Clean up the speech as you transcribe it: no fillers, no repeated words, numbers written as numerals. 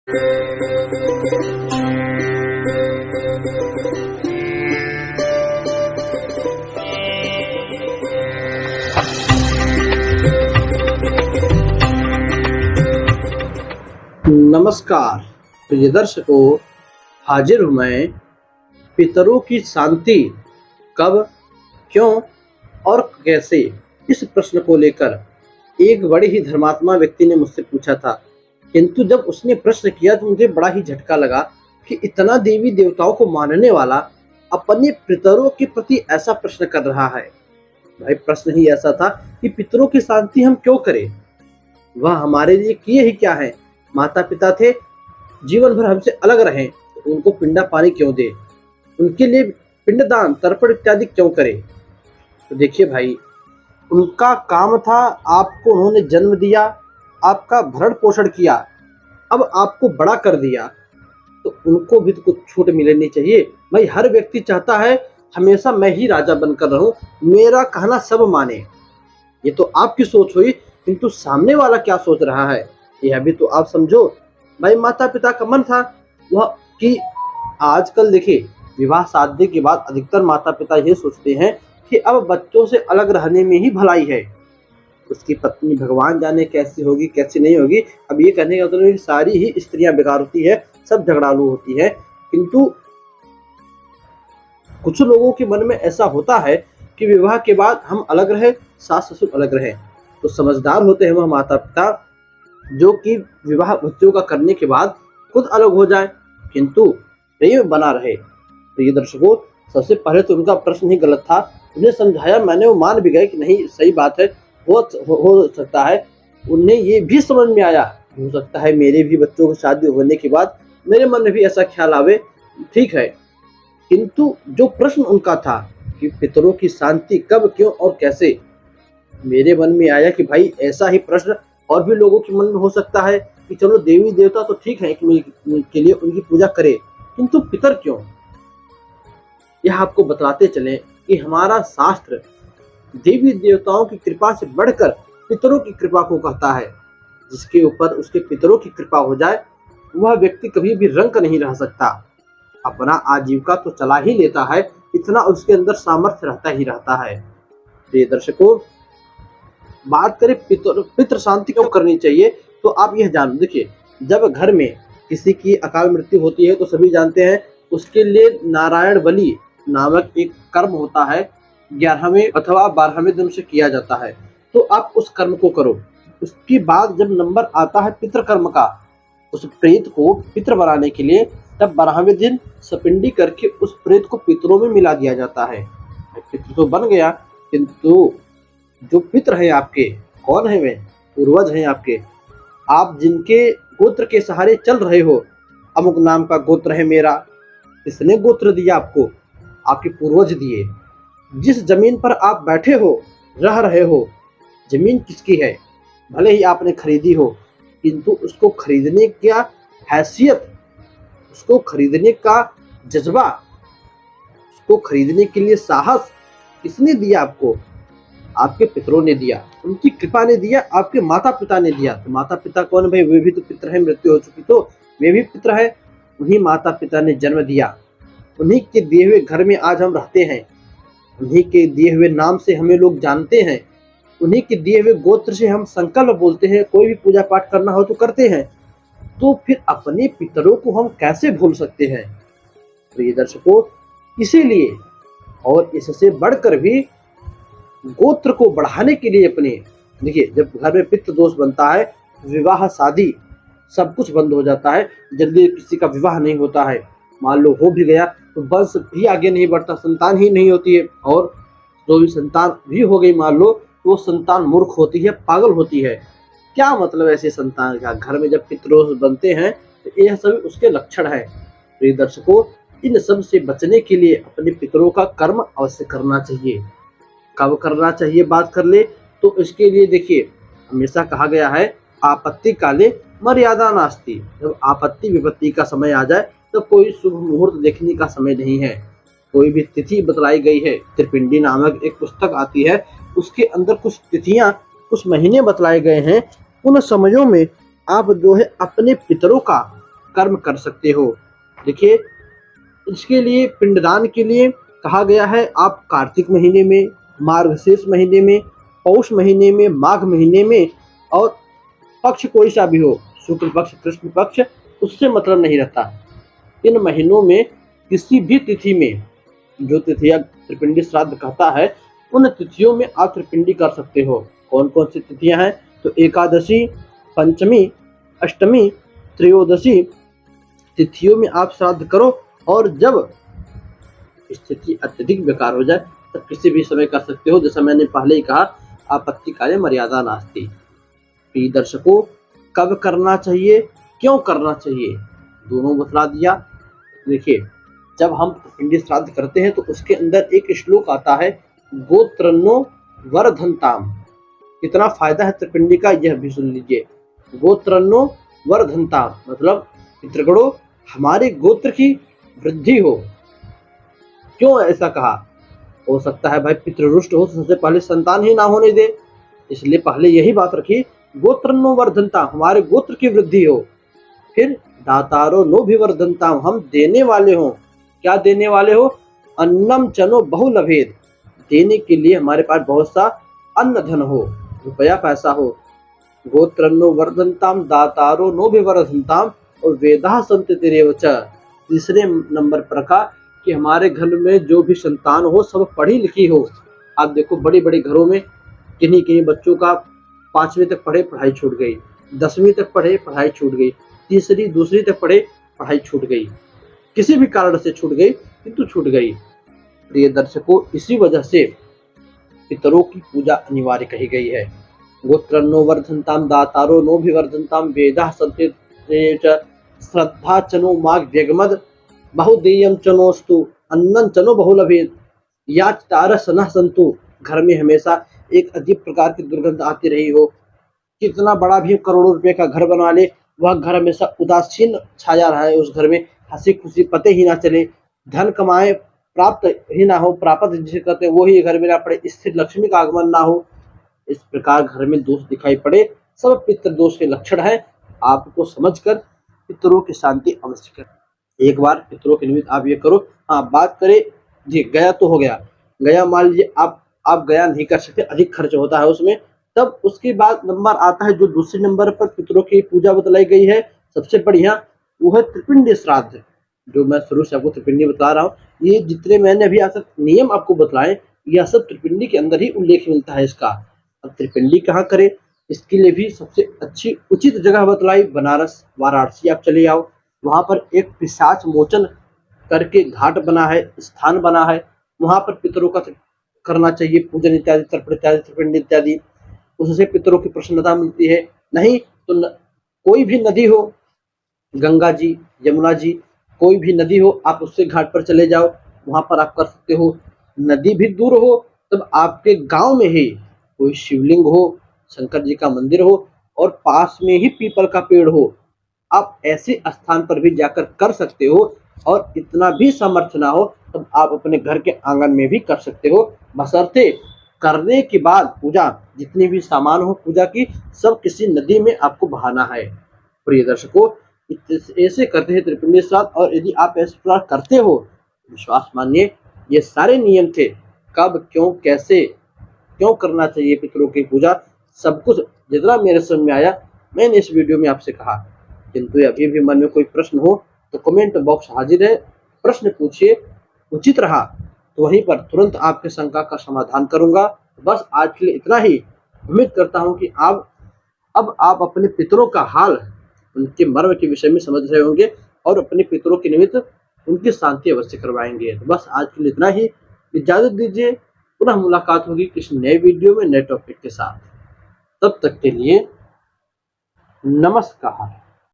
नमस्कार प्रिय दर्शकों, हाजिर हूँ मैं पितरों की शांति कब, क्यों और कैसे, इस प्रश्न को लेकर। एक बड़े ही धर्मात्मा व्यक्ति ने मुझसे पूछा था, किंतु जब उसने प्रश्न किया तो मुझे बड़ा ही झटका लगा कि इतना देवी देवताओं को मानने वाला अपने पितरों के प्रति ऐसा प्रश्न कर रहा है। भाई, प्रश्न ही ऐसा था कि पितरों की शांति हम क्यों करें? वह हमारे लिए किए ही क्या है? माता पिता थे, जीवन भर हमसे अलग रहें तो उनको पिंडा पानी क्यों दे? उनके लिए पिंडदान, तर्पण इत्यादि क्यों करें? तो देखिए भाई, उनका काम था, आपको उन्होंने जन्म दिया, आपका भरण पोषण किया, अब आपको बड़ा कर दिया, तो उनको भी तो कुछ छूट मिलनी चाहिए। भाई, हर व्यक्ति चाहता है हमेशा मैं ही राजा बनकर रहूं, मेरा कहना सब माने। ये तो आपकी सोच हुई, किंतु सामने वाला क्या सोच रहा है यह भी तो आप समझो। भाई, माता पिता का मन था वह कि आजकल देखिए, विवाह शादी के बाद अधिकतर माता पिता ये सोचते हैं कि अब बच्चों से अलग रहने में ही भलाई है। उसकी पत्नी भगवान जाने कैसी होगी कैसी नहीं होगी। अब ये कहने का मतलब सारी ही स्त्रियां बेकार होती है, सब झगड़ालू होती है, किंतु कुछ लोगों के मन में ऐसा होता है कि विवाह के बाद हम अलग रहे, सास ससुर अलग रहे। तो समझदार होते हैं वह माता पिता जो कि विवाह बच्चों का करने के बाद खुद अलग हो जाए, किंतु प्रेम बना रहे। तो ये दर्शकों, सबसे पहले तो उनका प्रश्न ही गलत था। उन्हें समझाया मैंने, वो मान भी गए कि नहीं सही बात है, हो सकता है। उन्हें ये भी समझ में आया, हो सकता है मेरे भी बच्चों की शादी होने के बाद मेरे मन में भी ऐसा ख्याल आवे, ठीक है। किंतु जो प्रश्न उनका था कि पितरों की शांति कब, क्यों और कैसे, मेरे मन में आया कि भाई ऐसा ही प्रश्न और भी लोगों के मन में हो सकता है कि चलो देवी देवता तो ठीक है के लिए उनकी पूजा करें, किंतु पितर क्यों? यह आपको बताते चलें कि हमारा शास्त्र देवी देवताओं की कृपा से बढ़कर पितरों की कृपा को कहता है। जिसके ऊपर उसके पितरों की कृपा हो जाए वह व्यक्ति कभी भी रंक नहीं रह सकता। अपना आजीविका तो चला ही लेता है, इतना उसके अंदर सामर्थ्य रहता ही रहता है। प्रिय दर्शकों, बात करें पितृ शांति क्यों करनी चाहिए, तो आप यह जान, देखिए, जब घर में किसी की अकाल मृत्यु होती है तो सभी जानते हैं उसके लिए नारायण बलि नामक एक कर्म होता है, 11वें अथवा 12वें दिन से किया जाता है। तो आप उस कर्म को करो। उसके बाद जब नंबर आता है पितृ कर्म का, उस प्रेत को पितृ बनाने के लिए, तब 12वें दिन सपिंडी करके उस प्रेत को पितरों में मिला दिया जाता है। पितृ तो बन गया, किंतु जो पितृ हैं आपके, कौन है वे? पूर्वज हैं आपके। आप जिनके गोत्र के सहारे चल रहे हो, अमुक नाम का गोत्र है मेरा, इसने गोत्र दिया आपको, आपके पूर्वज दिए। जिस जमीन पर आप बैठे हो, रह रहे हो, जमीन किसकी है? भले ही आपने खरीदी हो, किंतु उसको खरीदने का हैसियत, उसको खरीदने का जज्बा, उसको खरीदने के लिए साहस किसने दिया आपको? आपके पितरों ने दिया, उनकी कृपा ने दिया, आपके माता पिता ने दिया। तो माता पिता कौन भाई? वे भी तो पितर हैं, मृत्यु हो चुकी तो वे भी पितर है। उन्हीं माता पिता ने जन्म दिया, उन्हीं के दिए हुए घर में आज हम रहते हैं, उन्हीं के दिए हुए नाम से हमें लोग जानते हैं, उन्हीं के दिए हुए गोत्र से हम संकल्प बोलते हैं, कोई भी पूजा पाठ करना हो तो करते हैं। तो फिर अपने पितरों को हम कैसे भूल सकते हैं? तो ये दर्शकों, इसीलिए और इससे बढ़कर भी गोत्र को बढ़ाने के लिए अपने, देखिए, जब घर में पितृ दोष बनता है, विवाह शादी सब कुछ बंद हो जाता है, जल्दी किसी का विवाह नहीं होता है, मान लो हो भी गया तो वंश भी आगे नहीं बढ़ता, संतान ही नहीं होती है, और जो भी संतान भी हो गई मान लो, तो वो संतान मूर्ख होती है, पागल होती है। क्या मतलब ऐसे संतान का? घर में जब पितृ दोष बनते हैं तो यह सभी उसके लक्षण है। प्रिय दर्शकों, इन सब से बचने के लिए अपने पितरों का कर्म अवश्य करना चाहिए। कब करना चाहिए बात कर ले तो इसके लिए देखिए, हमेशा कहा गया है आपत्ति काले मर्यादा नास्ति। जब आपत्ति विपत्ति का समय आ जाए तो कोई शुभ मुहूर्त देखने का समय नहीं है। कोई भी तिथि बतलाई गई है, त्रिपिंडी नामक एक पुस्तक आती है, उसके अंदर कुछ तिथियां, कुछ महीने बतलाए गए हैं। उन समयों में आप जो है अपने पितरों का कर्म कर सकते हो। देखिए, इसके लिए पिंडदान के लिए कहा गया है आप कार्तिक महीने में, मार्गशीर्ष महीने में, पौष महीने में, माघ महीने में, और पक्ष कोई सा भी हो, शुक्ल पक्ष, कृष्ण पक्ष, उससे मतलब नहीं रहता। इन महीनों में किसी भी तिथि में, जो तिथियां त्रिपिंडी श्राद्ध कहता है, उन तिथियों में आप त्रिपिंडी कर सकते हो। कौन कौन सी तिथियां हैं? तो एकादशी, पंचमी, अष्टमी, त्रयोदशी तिथियों में आप श्राद्ध करो। और जब स्थिति अत्यधिक बेकार हो जाए तब किसी भी समय कर सकते हो। जैसा मैंने पहले ही कहा, आपत्ति काले मर्यादा नास्ति। प्रिय दर्शकों, कब करना चाहिए, क्यों करना चाहिए, दोनों बतला दिया। देखिए, जब हम त्रिपिंडी श्राद्ध करते हैं तो उसके अंदर एक श्लोक आता है, गोत्रन्नो वर्धन्ताम। कितना फायदा है त्रिपिंडी का, यह भी सुन लीजिए। गोत्रन्नो वर्धन्ताम मतलब पितृगणों, हमारे गोत्र की वृद्धि हो। क्यों ऐसा कहा? हो सकता है भाई पितृ रुष्ट हो तो सबसे पहले संतान ही ना होने दे, इसलिए पहले यही बात रखी, गोत्रन्नो वर्धन्ताम, हमारे गोत्र की वृद्धि हो। फिर दातारो नो भी वर्धन्ताम, हम देने वाले हों। क्या देने वाले हो? अन्नम चनो बहुलभेद, देने के लिए हमारे पास बहुत सा अन्न धन हो, रुपया पैसा हो। गोत्रन्नो वर्धन्ताम दातारो नो भी वर्धन्ताम, और वेदाः सन्ति तिरेव च। तीसरे नंबर पर कहा कि हमारे घर में जो भी संतान हो सब पढ़ी लिखी हो। आप देखो, बड़े बड़े घरों में किन्हीं किन्हीं बच्चों का 5वीं तक पढ़े, पढ़ाई छूट गई, 10वीं तक पढ़े, पढ़ाई छूट गई, तीसरी दूसरी तक पढ़े, पढ़ाई छूट गई, किसी भी कारण से छूट गई, किंतु छूट गई। प्रिय दर्शकों, इसी वजह से पितरों की पूजा अनिवार्य कही गई है। गोत्रन्नो वर्धन्ताम दातारो नो भी वर्धन्ताम वेदाः सन्ति च, श्रद्धा चनो माघ व्यगमद बहुदेयम चनोस्तु, अन्नम चनो बहुलभेद, याचतार सनः सन्तु। घर में हमेशा एक अजीब प्रकार की दुर्गंध आती रही हो, कितना बड़ा भी करोड़ों रुपए का घर बना ले, वह घर हमेशा उदासीन छाया रहा है, उस घर में हंसी खुशी पते ही ना चले, धन कमाए प्राप्त ही ना हो, प्राप्त जिसे कहते हैं वो ही घर में ना पड़े, स्थिर लक्ष्मी का आगमन ना हो, इस प्रकार घर में दोष दिखाई पड़े, सब पितृ दोष के लक्षण है। आपको समझकर पितरों की शांति अवश्य करें। एक बार पितरों के निमित्त आप ये करो। हाँ, बात करें जी, गया तो हो गया, गया मान लीजिए आप गया नहीं कर सकते, अधिक खर्च होता है उसमें, तब उसके बाद नंबर आता है जो दूसरे नंबर पर पितरों की पूजा बतलाई गई है, सबसे बढ़िया वो है त्रिपिंडी श्राद्ध। जो मैं शुरू से आपको त्रिपिंडी बता रहा हूँ, ये जितने मैंने अभी आज तक नियम आपको बतलाए, यह सब त्रिपिंडी के अंदर ही उल्लेख मिलता है इसका। अब त्रिपिंडी कहाँ करें, इसके लिए भी सबसे अच्छी उचित जगह बतलाई, बनारस, वाराणसी आप चले आओ, वहाँ पर एक पिशाच मोचन करके घाट बना है, स्थान बना है, वहाँ पर पितरों का करना चाहिए पूजन इत्यादि, तर्पण इत्यादि, त्रिपिंडी इत्यादि। उससे पितरों की प्रसन्नता मिलती है। नहीं तो कोई भी नदी हो, गंगा जी, यमुना जी, कोई भी नदी हो, आप उससे घाट पर चले जाओ, वहाँ पर आप कर सकते हो। नदी भी दूर हो तब आपके गांव में ही कोई शिवलिंग हो, शंकर जी का मंदिर हो, और पास में ही पीपल का पेड़ हो, आप ऐसे स्थान पर भी जाकर कर सकते हो। और इतना भी सामर्थ्य ना हो तब आप अपने घर के आंगन में भी कर सकते हो, बशर्ते करने के बाद पूजा, जितनी भी सामान हो पूजा की, सब किसी नदी में आपको बहाना है। प्रिय दर्शकों, ऐसे करते हैं त्रिपिंडी श्राद्ध, और यदि आप ऐसा करते हो, विश्वास मानिए, ये सारे नियम थे, कब, क्यों, कैसे, क्यों करना चाहिए पितरों की पूजा, सब कुछ जितना मेरे समझ में आया मैंने इस वीडियो में आपसे कहा। किंतु अभी भी मन में कोई प्रश्न हो तो कमेंट बॉक्स हाजिर है, प्रश्न पूछिए, उचित रहा तो वहीं पर तुरंत आपके शंका का समाधान करूंगा। बस आज के लिए इतना ही। उम्मीद करता हूं कि अब आप अपने पितरों का हाल, उनके मर्म के विषय में समझ रहे होंगे और अपने पितरों के निमित्त उनकी शांति अवश्य करवाएंगे। तो बस आज के लिए इतना ही, इजाजत दीजिए, पुनः मुलाकात होगी किसी नए वीडियो में नए टॉपिक के साथ। तब तक के लिए नमस्कार।